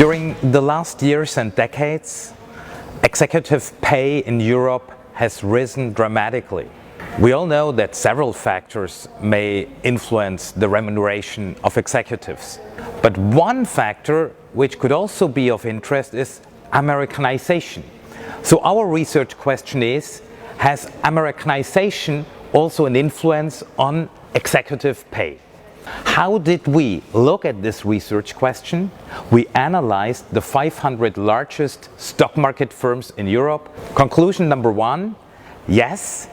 During the last years and decades, executive pay in Europe has risen dramatically. We all know that several factors may influence the remuneration of executives. But one factor which could also be of interest is Americanization. So our research question is, has Americanization also an influence on executive pay? How did we look at this research question? We analyzed the 500 largest stock market firms in Europe. Conclusion number one, yes,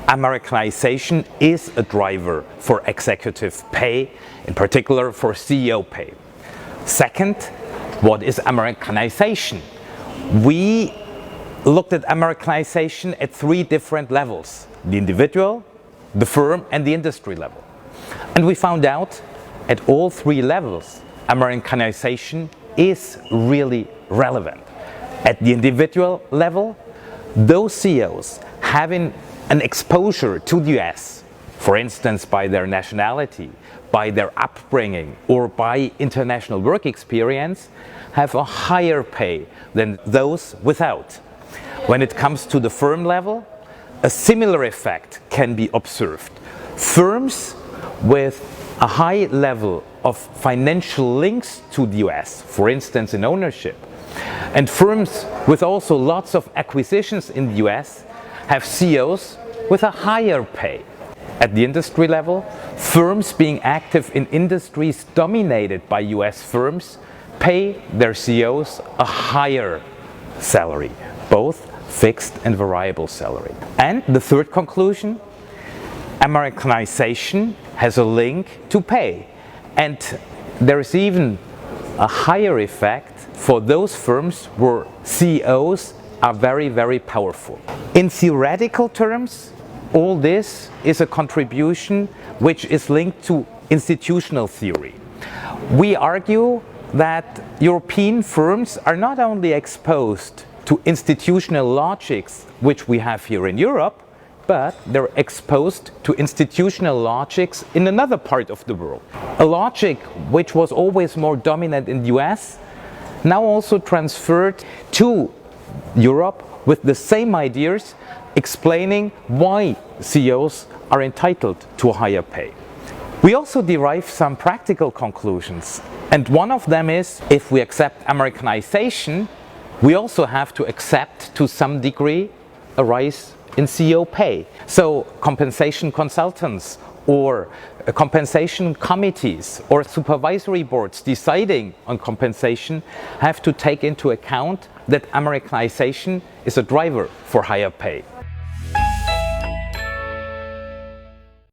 Americanization is a driver for executive pay, in particular for CEO pay. Second, what is Americanization? We looked at Americanization at three different levels: the individual, the firm, and the industry level. And we found out at all three levels, Americanization is really relevant. At the individual level, those CEOs having an exposure to the US, for instance by their nationality, by their upbringing, or by international work experience, have a higher pay than those without. When it comes to the firm level, a similar effect can be observed. Firms with a high level of financial links to the US, for instance in ownership, and firms with also lots of acquisitions in the US have CEOs with a higher pay. At the industry level, firms being active in industries dominated by US firms pay their CEOs a higher salary, both fixed and variable salary. And the third conclusion, Americanization has a link to pay, and there is even a higher effect for those firms where CEOs are very, very powerful. In theoretical terms, all this is a contribution which is linked to institutional theory. We argue that European firms are not only exposed to institutional logics which we have here in Europe, but they're exposed to institutional logics in another part of the world. A logic which was always more dominant in the US, now also transferred to Europe with the same ideas, explaining why CEOs are entitled to a higher pay. We also derive some practical conclusions, and one of them is, if we accept Americanization, we also have to accept to some degree a rise in CEO pay. So compensation consultants or compensation committees or supervisory boards deciding on compensation have to take into account that Americanization is a driver for higher pay.